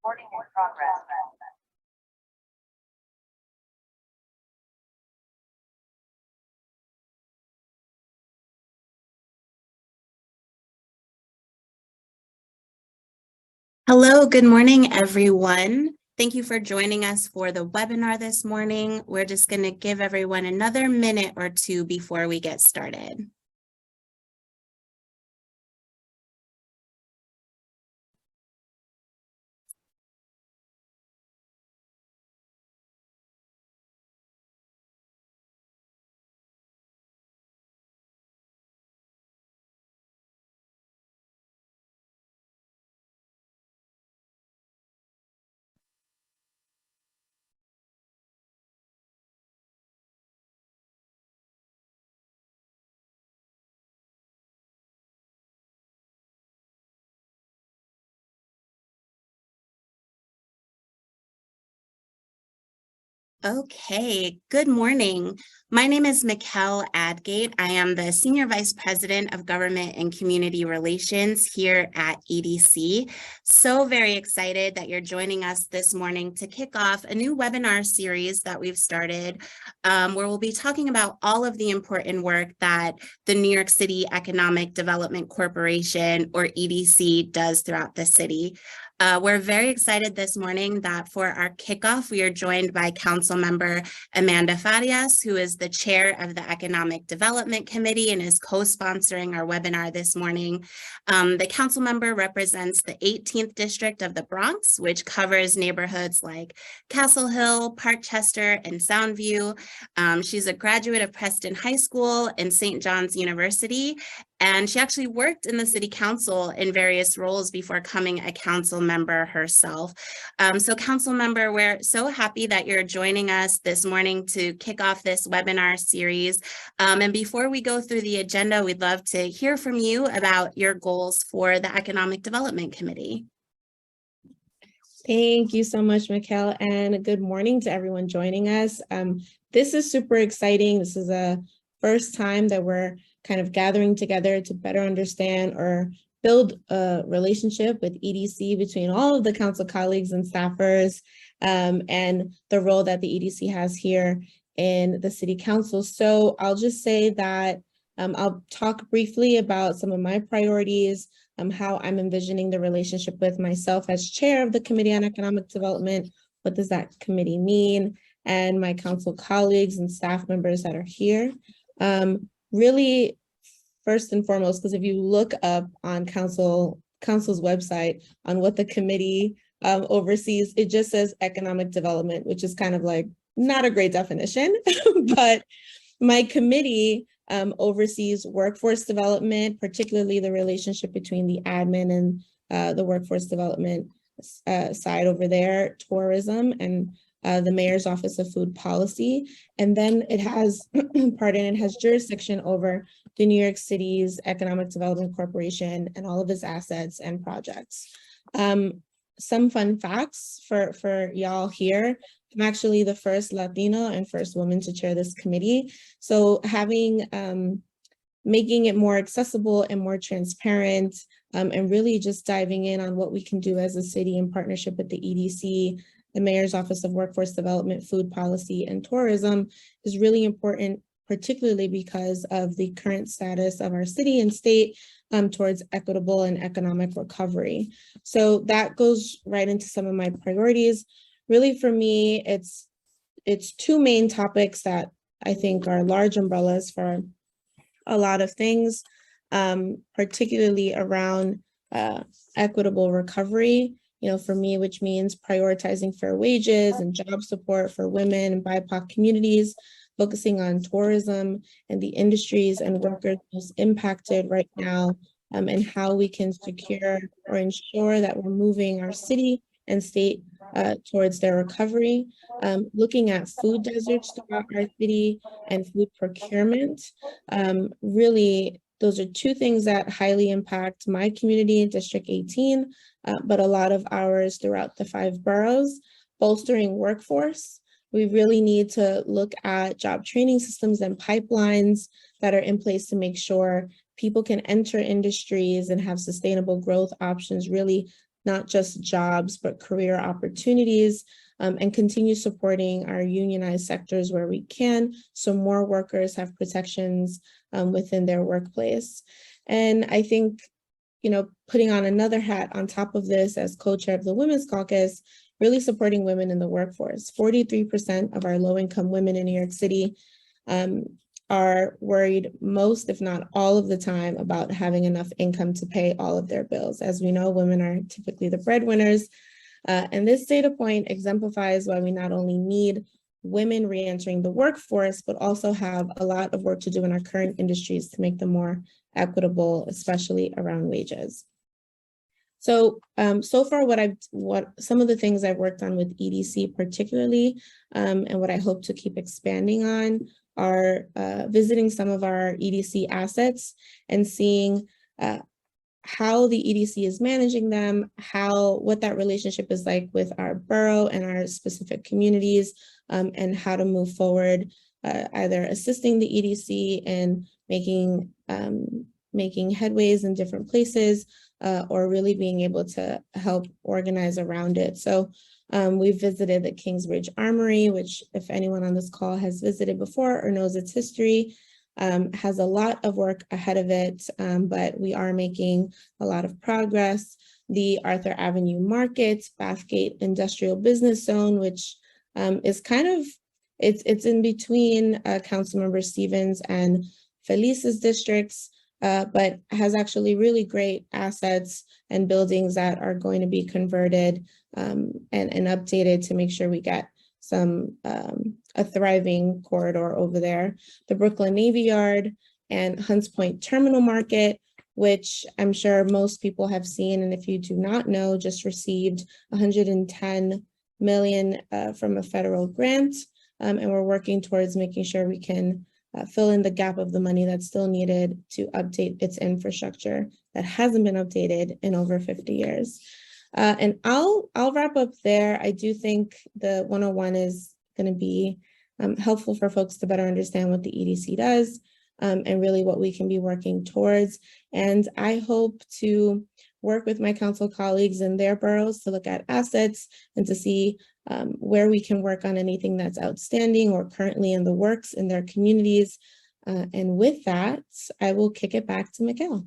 Recording in progress. Hello, good morning, everyone. Thank you for joining us for the webinar this morning. We're just going to give everyone another minute or two before we get started. Okay, good morning. My name is Mikkel Adgate. I am the Senior Vice President of Government and Community Relations here at EDC. So very excited that you're joining us this morning to kick off a new webinar series that we've started, where we'll be talking about all of the important work that the New York City Economic Development Corporation, or EDC, does throughout the city. We're very excited this morning that for our kickoff, we are joined by Councilmember Amanda Farias, who is the chair of the Economic Development Committee and is co-sponsoring our webinar this morning. The council member represents the 18th district of the Bronx, which covers neighborhoods like Castle Hill, Parkchester, and Soundview. She's a graduate of Preston High School and St. John's University, and she actually worked in the city council in various roles before becoming a council member herself. So council member, we're so happy that you're joining us this morning to kick off this webinar series. And before we go through the agenda, we'd love to hear from you about your goals for the Economic Development Committee. Thank you so much, Mikkel, and good morning to everyone joining us. This is super exciting. This is a first time that we're kind of gathering together to better understand or build a relationship with EDC between all of the council colleagues and staffers, and the role that the EDC has here in the city council. So I'll just say that I'll talk briefly about some of my priorities, how I'm envisioning the relationship with myself as chair of the Committee on Economic Development. What does that committee mean? And my council colleagues and staff members that are here. Really, first and foremost, because if you look up on council's website on what the committee oversees, it just says economic development, which is kind of like not a great definition, but my committee oversees workforce development, particularly the relationship between the admin and the workforce development side over there, tourism, and the Mayor's Office of Food Policy. And then it has, it has jurisdiction over the New York City's Economic Development Corporation and all of its assets and projects. Some fun facts for y'all here. I'm actually the first Latina and first woman to chair this committee. So having, making it more accessible and more transparent, and really just diving in on what we can do as a city in partnership with the EDC, the Mayor's Office of Workforce Development, Food Policy, and Tourism is really important, particularly because of the current status of our city and state towards equitable and economic recovery. So that goes right into some of my priorities. Really for me, it's two main topics that I think are large umbrellas for a lot of things, particularly around equitable recovery. You know, for me, which means prioritizing fair wages and job support for women and BIPOC communities, focusing on tourism and the industries and workers most impacted right now, and how we can secure or ensure that we're moving our city and state towards their recovery, looking at food deserts throughout our city and food procurement. Really, those are two things that highly impact my community in District 18, but a lot of ours throughout the 5 boroughs. Bolstering workforce. We really need to look at job training systems and pipelines that are in place to make sure people can enter industries and have sustainable growth options, really not just jobs, but career opportunities, and continue supporting our unionized sectors where we can, so more workers have protections within their workplace. And I think, putting on another hat on top of this as co-chair of the Women's Caucus, really supporting women in the workforce. 43% of our low-income women in New York City are worried most, if not all of the time, about having enough income to pay all of their bills. As we know, women are typically the breadwinners. And this data point exemplifies why we not only need women re-entering the workforce, but also have a lot of work to do in our current industries to make them more equitable, especially around wages. So, so far, what some of the things I've worked on with EDC particularly, and what I hope to keep expanding on, are visiting some of our EDC assets and seeing how the EDC is managing them, what that relationship is like with our borough and our specific communities, and how to move forward, either assisting the EDC and making headways in different places, or really being able to help organize around it. So we visited the Kingsbridge Armory, which, if anyone on this call has visited before or knows its history, has a lot of work ahead of it, but we are making a lot of progress. The Arthur Avenue Market, Bathgate Industrial Business Zone, which is it's in between Councilmember Stevens and Felice's districts, but has actually really great assets and buildings that are going to be converted and updated to make sure we get a thriving corridor over there. The Brooklyn Navy Yard and Hunts Point Terminal Market, which I'm sure most people have seen, and if you do not know, just received $110 million from a federal grant, and we're working towards making sure we can fill in the gap of the money that's still needed to update its infrastructure that hasn't been updated in over 50 years. And I'll wrap up there. I do think the 101 is going to be helpful for folks to better understand what the EDC does, and really what we can be working towards. And I hope to work with my council colleagues in their boroughs to look at assets and to see where we can work on anything that's outstanding or currently in the works in their communities. And with that, I will kick it back to Mikkel.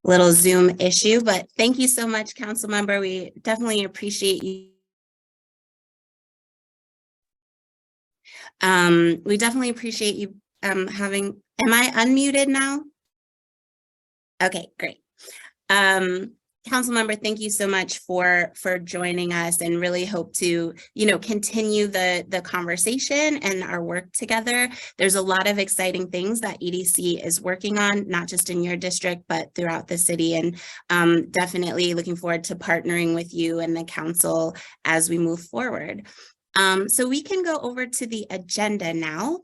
Little Zoom issue, but thank you so much, Council Member. We definitely appreciate you. We definitely appreciate you having, am I unmuted now? Okay, great. Council Member, thank you so much for joining us, and really hope to, continue the conversation and our work together. There's a lot of exciting things that EDC is working on, not just in your district, but throughout the city, and definitely looking forward to partnering with you and the council as we move forward. So we can go over to the agenda now.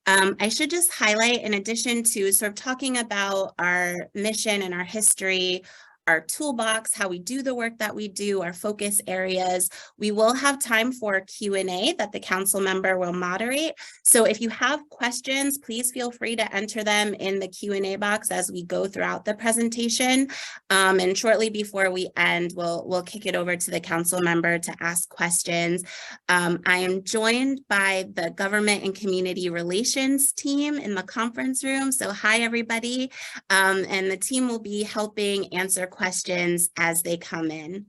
I should just highlight, in addition to sort of talking about our mission and our history, our toolbox, how we do the work that we do, our focus areas, we will have time for Q&A that the council member will moderate. So if you have questions, please feel free to enter them in the Q&A box as we go throughout the presentation. And shortly before we end, we'll kick it over to the council member to ask questions. I am joined by the Government and Community Relations team in the conference room. So hi, everybody. And the team will be helping answer questions as they come in.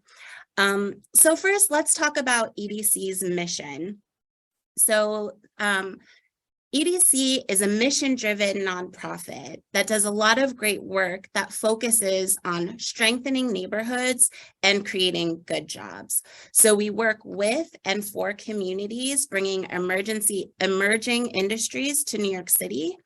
So first, let's talk about EDC's mission. So EDC is a mission-driven nonprofit that does a lot of great work that focuses on strengthening neighborhoods and creating good jobs. So we work with and for communities, bringing emerging industries to New York City.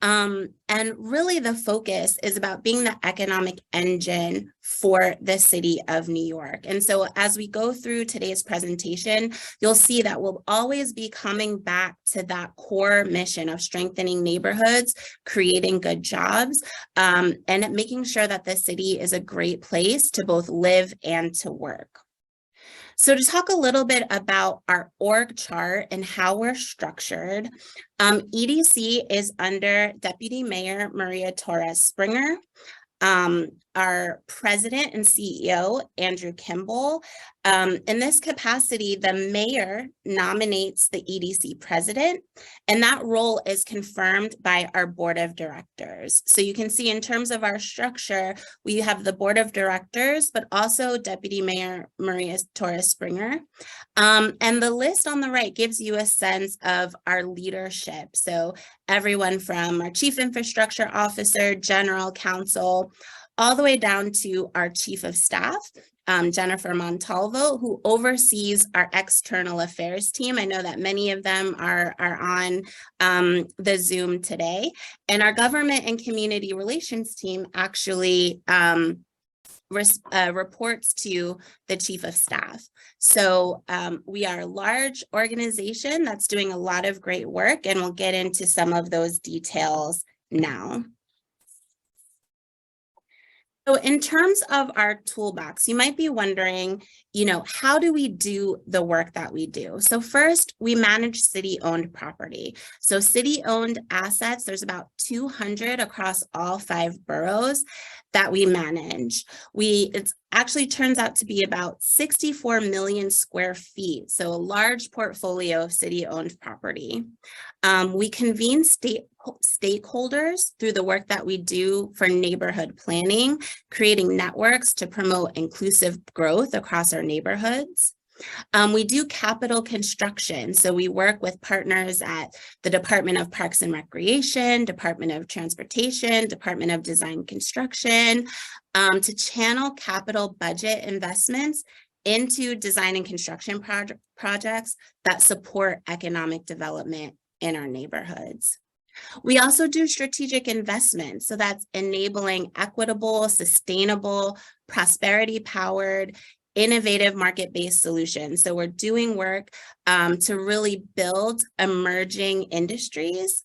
And really the focus is about being the economic engine for the city of New York. And so as we go through today's presentation, you'll see that we'll always be coming back to that core mission of strengthening neighborhoods, creating good jobs, and making sure that the city is a great place to both live and to work. So to talk a little bit about our org chart and how we're structured, EDC is under Deputy Mayor Maria Torres Springer. Our president and CEO, Andrew Kimball. In this capacity, the mayor nominates the EDC president, and that role is confirmed by our board of directors. So you can see in terms of our structure, we have the board of directors, but also Deputy Mayor Maria Torres Springer. And the list on the right gives you a sense of our leadership. So everyone from our chief infrastructure officer, general counsel, all the way down to our chief of staff, Jennifer Montalvo, who oversees our external affairs team. I know that many of them are on the Zoom today. And our government and community relations team actually reports to the chief of staff. So we are a large organization that's doing a lot of great work, and we'll get into some of those details now. So in terms of our toolbox, you might be wondering, how do we do the work that we do? So first, we manage city-owned property. So city-owned assets, there's about 200 across all 5 boroughs that we manage. It actually turns out to be about 64 million square feet, so a large portfolio of city-owned property. We convene stakeholders through the work that we do for neighborhood planning, creating networks to promote inclusive growth across our neighborhoods. We do capital construction. So we work with partners at the Department of Parks and Recreation, Department of Transportation, Department of Design Construction, to channel capital budget investments into design and construction projects that support economic development in our neighborhoods. We also do strategic investments. So that's enabling equitable, sustainable, prosperity-powered, innovative market-based solutions. So we're doing work to really build emerging industries.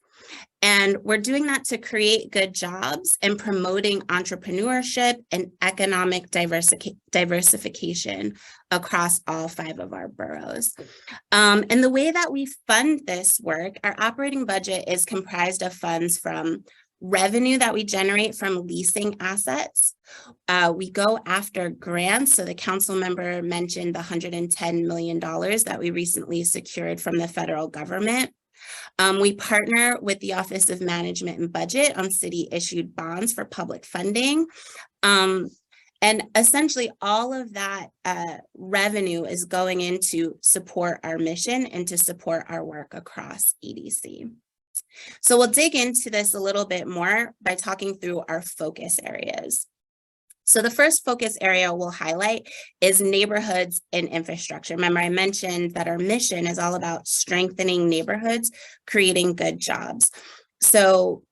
And we're doing that to create good jobs and promoting entrepreneurship and economic diversification across all 5 of our boroughs. And the way that we fund this work, our operating budget is comprised of funds from revenue that we generate from leasing assets. We go after grants. So the council member mentioned the $110 million that we recently secured from the federal government. We partner with the Office of Management and Budget on city-issued bonds for public funding. And essentially all of that revenue is going in to support our mission and to support our work across EDC. So we'll dig into this a little bit more by talking through our focus areas. So the first focus area we'll highlight is neighborhoods and infrastructure. Remember, I mentioned that our mission is all about strengthening neighborhoods, creating good jobs. So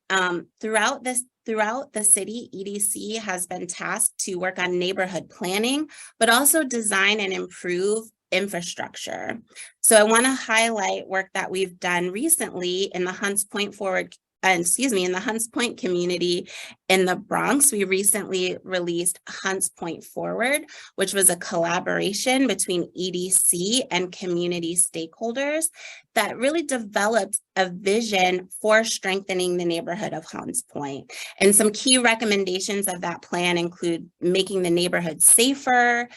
throughout the city, EDC has been tasked to work on neighborhood planning, but also design and improve infrastructure. So I want to highlight work that we've done recently in the Hunts Point in the Hunts Point community in the Bronx. We recently released Hunts Point Forward, which was a collaboration between EDC and community stakeholders that really developed a vision for strengthening the neighborhood of Hunts Point. And some key recommendations of that plan include making the neighborhood safer,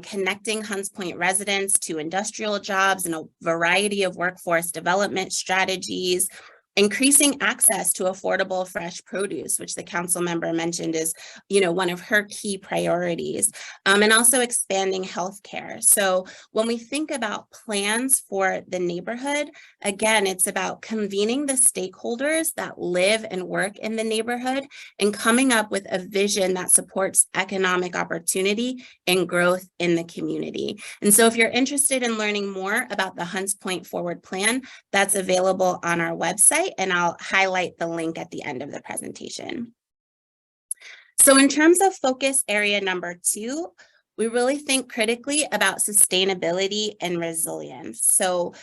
connecting Hunts Point residents to industrial jobs and a variety of workforce development strategies, increasing access to affordable fresh produce, which the council member mentioned is, one of her key priorities, and also expanding healthcare. So when we think about plans for the neighborhood, again, it's about convening the stakeholders that live and work in the neighborhood and coming up with a vision that supports economic opportunity and growth in the community. And so if you're interested in learning more about the Hunts Point Forward plan, that's available on our website, and I'll highlight the link at the end of the presentation. So in terms of focus area number 2, we really think critically about sustainability and resilience. So,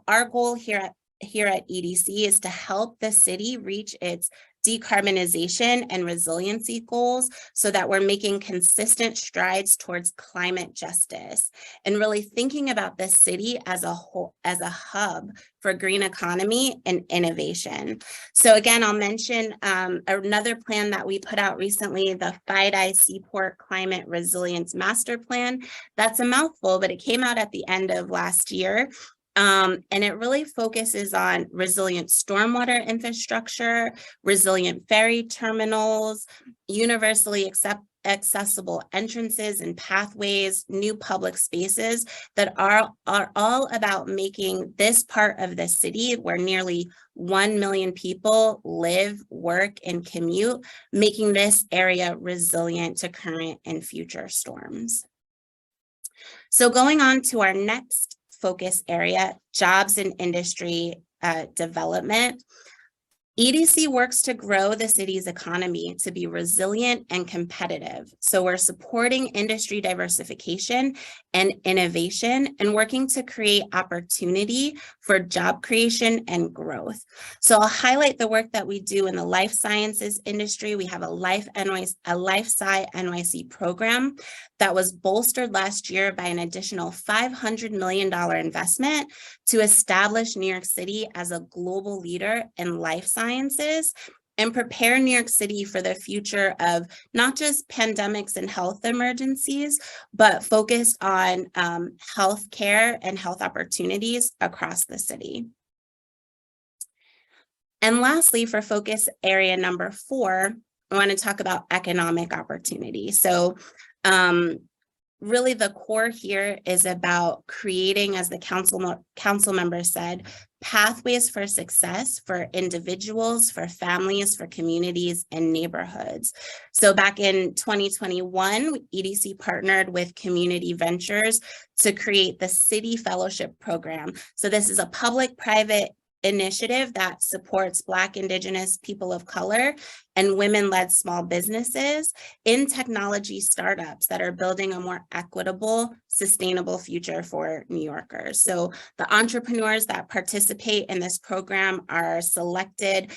our goal here at EDC is to help the city reach its decarbonization and resiliency goals so that we're making consistent strides towards climate justice and really thinking about this city as a whole, as a hub for green economy and innovation. So again, I'll mention another plan that we put out recently, the FIDI Seaport Climate Resilience Master Plan. That's a mouthful, but it came out at the end of last year. And it really focuses on resilient stormwater infrastructure, resilient ferry terminals, universally accessible entrances and pathways, new public spaces that are all about making this part of the city where nearly 1 million people live, work, and commute, making this area resilient to current and future storms. So going on to our next focus area, jobs and industry development. EDC works to grow the city's economy to be resilient and competitive. So we're supporting industry diversification and innovation and working to create opportunity for job creation and growth. So I'll highlight the work that we do in the life sciences industry. We have a Life Sci NYC program that was bolstered last year by an additional $500 million investment to establish New York City as a global leader in life sciences and prepare New York City for the future of not just pandemics and health emergencies, but focused on healthcare and health opportunities across the city. And lastly, for focus area number 4, I want to talk about economic opportunity. So really the core here is about creating, as the council member said, pathways for success for individuals, for families, for communities, and neighborhoods. So back in 2021, EDC partnered with Community Ventures to create the City Fellowship Program. So this is a public-private initiative that supports Black, Indigenous, people of color, and women-led small businesses in technology startups that are building a more equitable, sustainable future for New Yorkers. So the entrepreneurs that participate in this program are selected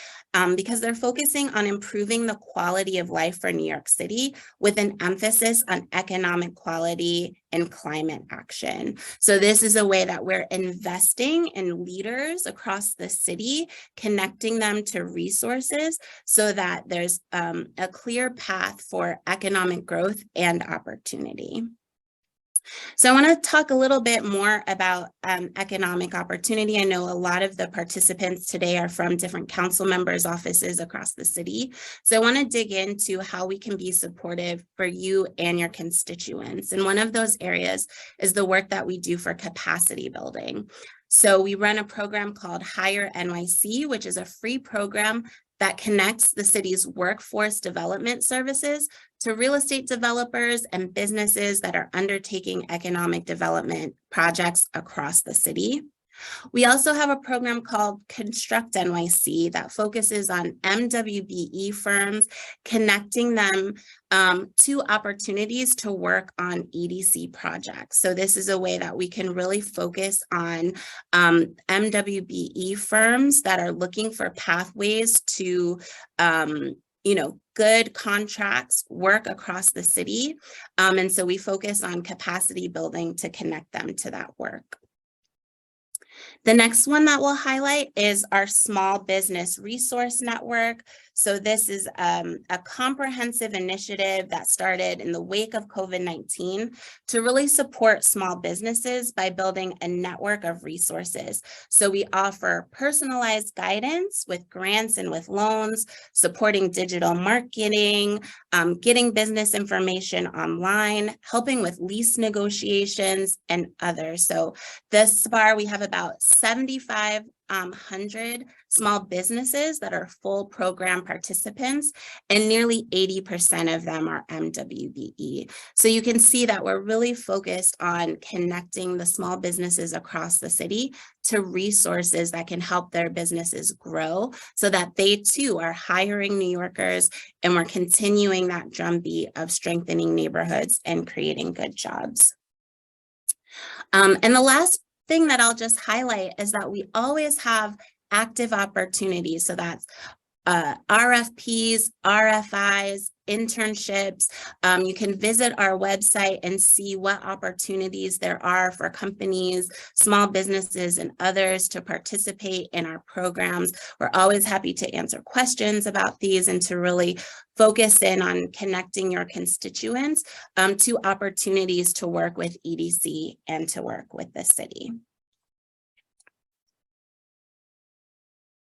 because they're focusing on improving the quality of life for New York City with an emphasis on economic quality and climate action. So this is a way that we're investing in leaders across the city, connecting them to resources so that there's a clear path for economic growth and opportunity. So I want to talk a little bit more about economic opportunity. I know a lot of the participants today are from different council members' offices across the city. So I want to dig into how we can be supportive for you and your constituents. And one of those areas is the work that we do for capacity building. So we run a program called Hire NYC, which is a free program that connects the city's workforce development services to real estate developers and businesses that are undertaking economic development projects across the city. We also have a program called Construct NYC that focuses on MWBE firms, connecting them to opportunities to work on EDC projects. So this is a way that we can really focus on MWBE firms that are looking for pathways to good contracts, work across the city. And so we focus on capacity building to connect them to that work. The next one that we'll highlight is our Small Business Resource Network. So this is a comprehensive initiative that started in the wake of COVID-19 to really support small businesses by building a network of resources. So we offer personalized guidance with grants and with loans, supporting digital marketing, getting business information online, helping with lease negotiations, and others. So thus far, we have about 7,500 small businesses that are full program participants, and nearly 80% of them are MWBE. So you can see that we're really focused on connecting the small businesses across the city to resources that can help their businesses grow so that they too are hiring New Yorkers, and we're continuing that drumbeat of strengthening neighborhoods and creating good jobs. And the last thing that I'll just highlight is that we always have active opportunities. So that's RFPs, RFIs, internships. You can visit our website and see what opportunities there are for companies, small businesses, and others to participate in our programs. We're always happy to answer questions about these and to really focus in on connecting your constituents to opportunities to work with EDC and to work with the city.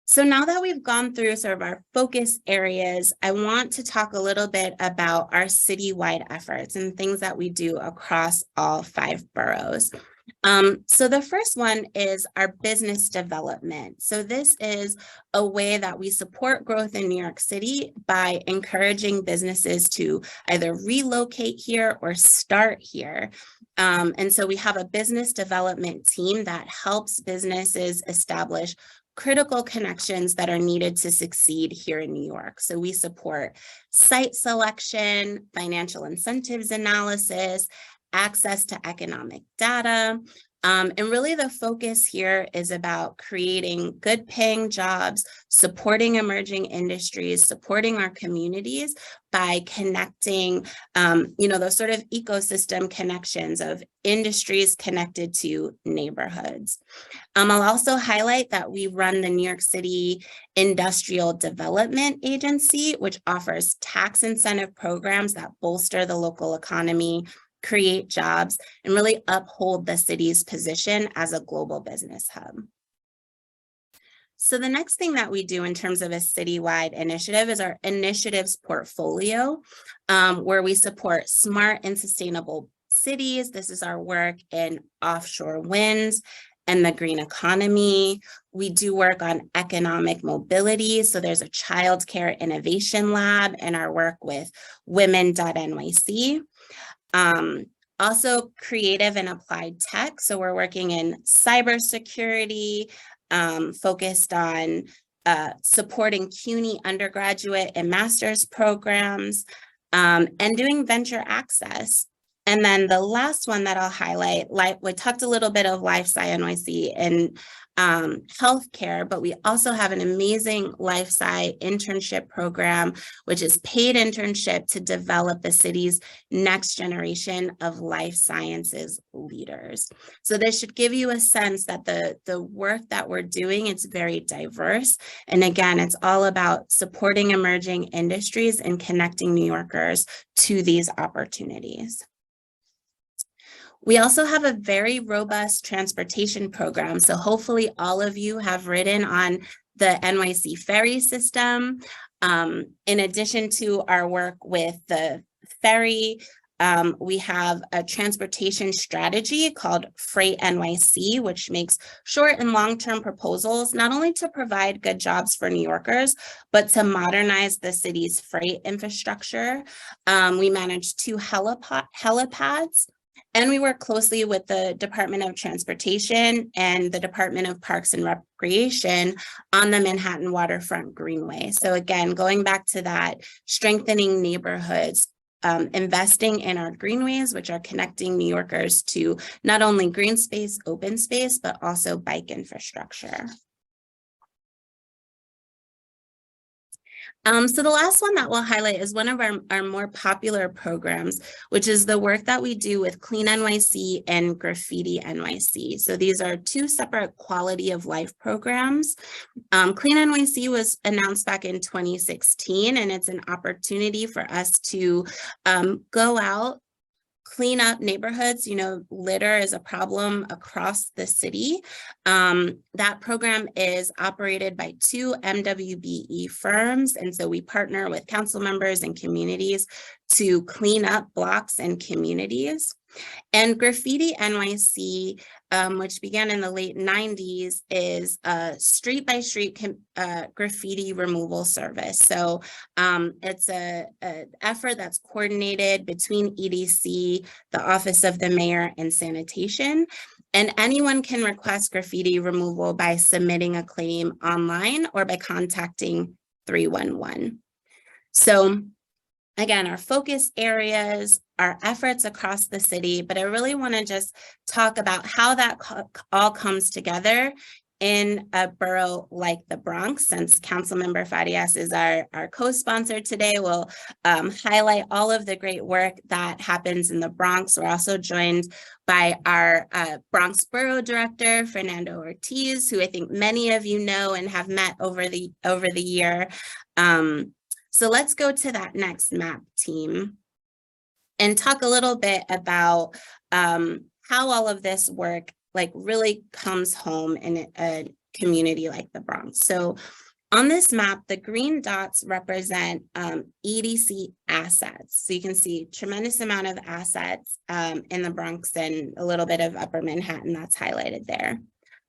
So now that we've gone through sort of our focus areas, I want to talk a little bit about our citywide efforts and things that we do across all 5 boroughs. So the first one is our business development. So this is a way that we support growth in New York City by encouraging businesses to either relocate here or start here. And so we have a business development team that helps businesses establish critical connections that are needed to succeed here in New York. So we support site selection, financial incentives analysis, access to economic data. And really the focus here is about creating good paying jobs, supporting emerging industries, supporting our communities by connecting, those sort of ecosystem connections of industries connected to neighborhoods. I'll also highlight that we run the New York City Industrial Development Agency, which offers tax incentive programs that bolster the local economy, create jobs, and really uphold the city's position as a global business hub. So the next thing that we do in terms of a citywide initiative is our initiatives portfolio, where we support smart and sustainable cities. This is our work in offshore winds and the green economy. We do work on economic mobility. So there's a childcare innovation lab and our work with women.nyc. Also creative and applied tech. So we're working in cybersecurity, focused on supporting CUNY undergraduate and master's programs, and doing venture access. And then the last one that I'll highlight, we talked a little bit of Life Sci NYC and healthcare, but we also have an amazing Life Sci internship program, which is paid internship to develop the city's next generation of life sciences leaders. So this should give you a sense that the work that we're doing, it's very diverse. And again, it's all about supporting emerging industries and connecting New Yorkers to these opportunities. We also have a very robust transportation program. So hopefully all of you have ridden on the NYC ferry system. In addition to our work with the ferry, we have a transportation strategy called Freight NYC, which makes short and long-term proposals, not only to provide good jobs for New Yorkers, but to modernize the city's freight infrastructure. We manage 2 helipads. And we work closely with the Department of Transportation and the Department of Parks and Recreation on the Manhattan Waterfront Greenway. So again, going back to that, strengthening neighborhoods, investing in our greenways, which are connecting New Yorkers to not only green space, open space, but also bike infrastructure. So the last one that we'll highlight is one of our more popular programs, which is the work that we do with Clean NYC and Graffiti NYC. So these are 2 separate quality of life programs. Clean NYC was announced back in 2016, and it's an opportunity for us to go out, clean up neighborhoods. Litter is a problem across the city. That program is operated by 2 MWBE firms. And so we partner with council members and communities to clean up blocks and communities. And Graffiti NYC, which began in the late 90s, is a street-by-street graffiti removal service. So it's an effort that's coordinated between EDC, the Office of the Mayor, and Sanitation. And anyone can request graffiti removal by submitting a claim online or by contacting 311. So again, our focus areas, our efforts across the city, but I really want to just talk about how that all comes together in a borough like the Bronx. Since Councilmember Farias is our co-sponsor today, we'll highlight all of the great work that happens in the Bronx. We're also joined by our Bronx Borough Director, Fernando Ortiz, who I think many of you know and have met over the year. So let's go to that next map, team, and talk a little bit about how all of this work really comes home in a community like the Bronx. So on this map, the green dots represent EDC assets. So you can see tremendous amount of assets in the Bronx and a little bit of Upper Manhattan that's highlighted there.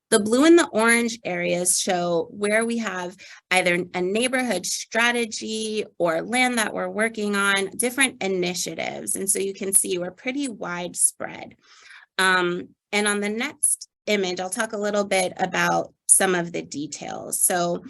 The blue and the orange areas show where we have either a neighborhood strategy or land that we're working on, different initiatives. And so you can see we're pretty widespread. And on the next image, I'll talk a little bit about some of the details. So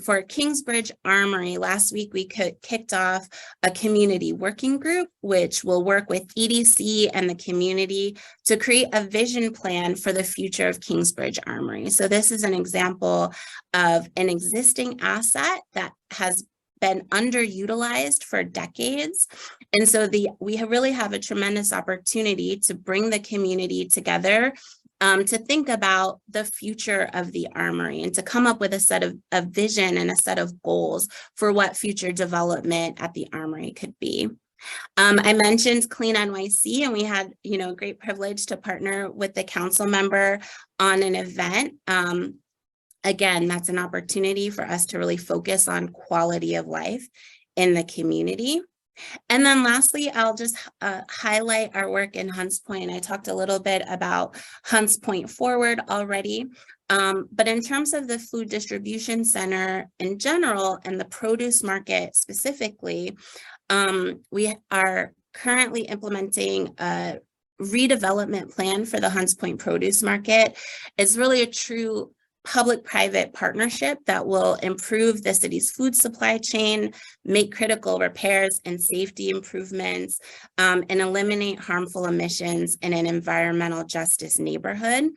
for Kingsbridge Armory, last week we kicked off a community working group, which will work with EDC and the community to create a vision plan for the future of Kingsbridge Armory. So this is an example of an existing asset that has been underutilized for decades. And so we really have a tremendous opportunity to bring the community together to think about the future of the Armory and to come up with a set of vision and a set of goals for what future development at the Armory could be. I mentioned Clean NYC, and we had, great privilege to partner with the council member on an event. Again, that's an opportunity for us to really focus on quality of life in the community. And then lastly, I'll just highlight our work in Hunts Point. I talked a little bit about Hunts Point Forward already, but in terms of the food distribution center in general and the produce market specifically, we are currently implementing a redevelopment plan for the Hunts Point produce market. It's really a true public-private partnership that will improve the city's food supply chain, make critical repairs and safety improvements, and eliminate harmful emissions in an environmental justice neighborhood.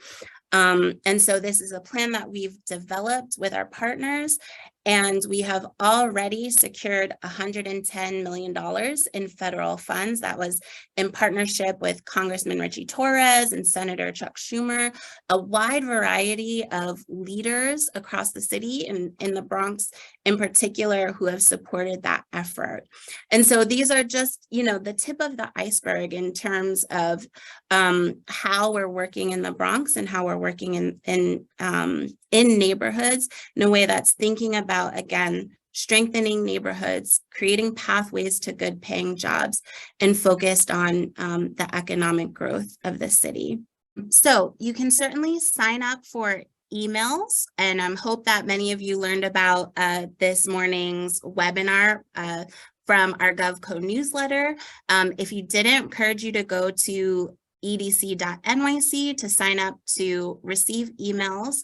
And so this is a plan that we've developed with our partners, and we have already secured $110 million in federal funds. That was in partnership with Congressman Richie Torres and Senator Chuck Schumer, a wide variety of leaders across the city and in the Bronx in particular who have supported that effort. And so these are just, the tip of the iceberg in terms of how we're working in the Bronx and how we're working in neighborhoods in a way that's thinking about, again, strengthening neighborhoods, creating pathways to good paying jobs, and focused on the economic growth of the city. So you can certainly sign up for emails, and I hope that many of you learned about this morning's webinar from our GovCo newsletter. If you didn't, encourage you to go to edc.nyc to sign up to receive emails.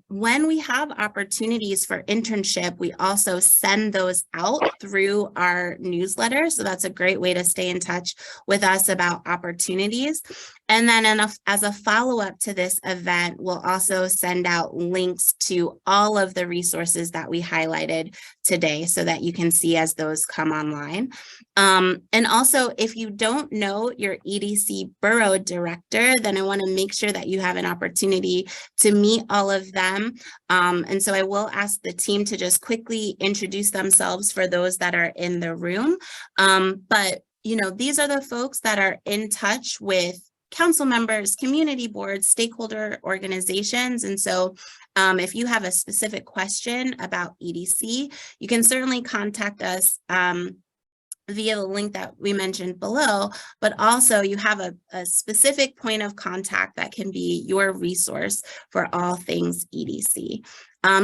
When we have opportunities for internship, we also send those out through our newsletter. So that's a great way to stay in touch with us about opportunities. And then as a follow-up to this event, we'll also send out links to all of the resources that we highlighted today so that you can see as those come online. And also, if you don't know your EDC borough director, then I want to make sure that you have an opportunity to meet all of them. And so I will ask the team to just quickly introduce themselves for those that are in the room. But, these are the folks that are in touch with council members, community boards, stakeholder organizations. And so if you have a specific question about EDC, you can certainly contact us via the link that we mentioned below, but also you have a specific point of contact that can be your resource for all things EDC.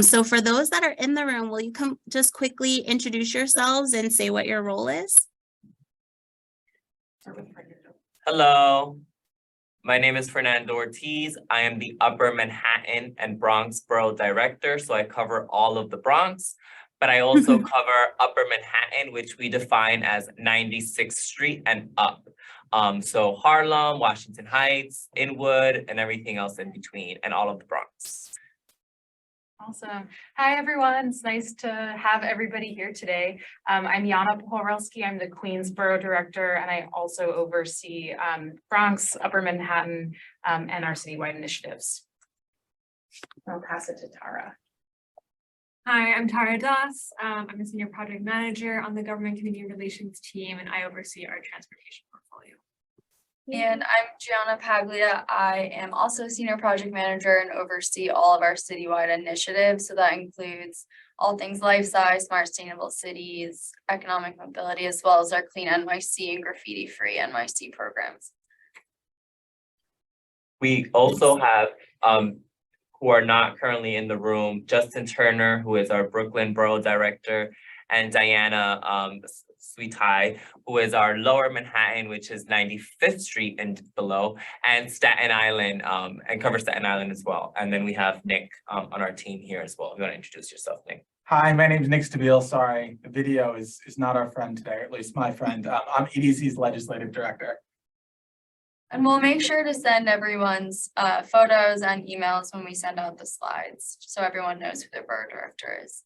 So for those that are in the room, will you come just quickly introduce yourselves and say what your role is? Hello, my name is Fernando Ortiz. I am the Upper Manhattan and Bronx Borough Director, so I cover all of the Bronx, but I also cover Upper Manhattan, which we define as 96th Street and up. So Harlem, Washington Heights, Inwood, and everything else in between, and all of the Bronx. Awesome. Hi, everyone. It's nice to have everybody here today. I'm Yana Pochorelski. I'm the Queensboro Director, and I also oversee Bronx, Upper Manhattan, and our citywide initiatives. I'll pass it to Tara. Hi, I'm Tara Das. I'm a senior project manager on the government community relations team, and I oversee our transportation portfolio. And I'm Gianna Paglia. I am also senior project manager and oversee all of our citywide initiatives. So that includes all things life size, smart sustainable cities, economic mobility, as well as our clean NYC and graffiti free NYC programs. We also have who are not currently in the room, Justin Turner, who is our Brooklyn Borough Director, and Diana Sweetai, who is our Lower Manhattan, which is 95th Street and below, and Staten Island, and covers Staten Island as well. And then we have Nick on our team here as well. If you want to introduce yourself, Nick. Hi, my name is Nick Stabile. Sorry, the video is not our friend today, or at least my friend. I'm EDC's Legislative Director. And we'll make sure to send everyone's photos and emails when we send out the slides, so everyone knows who their borough director is.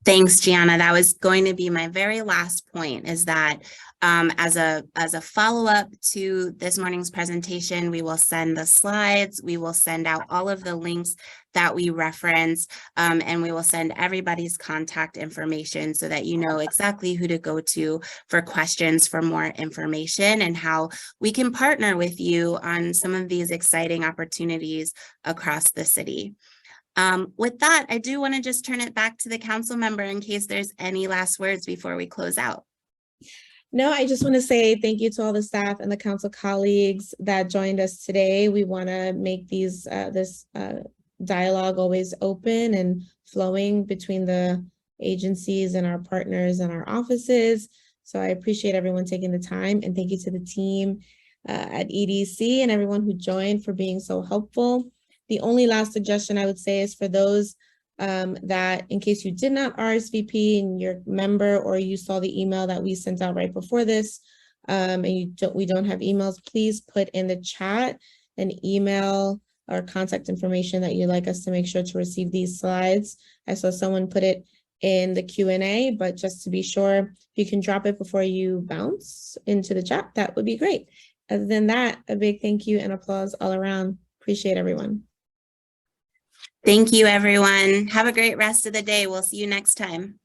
Thanks, Gianna. That was going to be my very last point, is that as a follow-up to this morning's presentation, we will send the slides, we will send out all of the links that we reference, and we will send everybody's contact information so that you know exactly who to go to for questions, for more information, and how we can partner with you on some of these exciting opportunities across the city. With that, I do want to just turn it back to the council member in case there's any last words before we close out. No, I just want to say thank you to all the staff and the council colleagues that joined us today. We want to make this dialogue always open and flowing between the agencies and our partners and our offices. So I appreciate everyone taking the time, and thank you to the team at EDC and everyone who joined for being so helpful. The only last suggestion I would say is for those that, in case you did not RSVP and you're a member, or you saw the email that we sent out right before this, and we don't have emails, please put in the chat an email or contact information that you'd like us to make sure to receive these slides. I saw someone put it in the Q&A, but just to be sure, if you can drop it before you bounce into the chat, that would be great. Other than that, a big thank you and applause all around. Appreciate everyone. Thank you, everyone. Have a great rest of the day. We'll see you next time.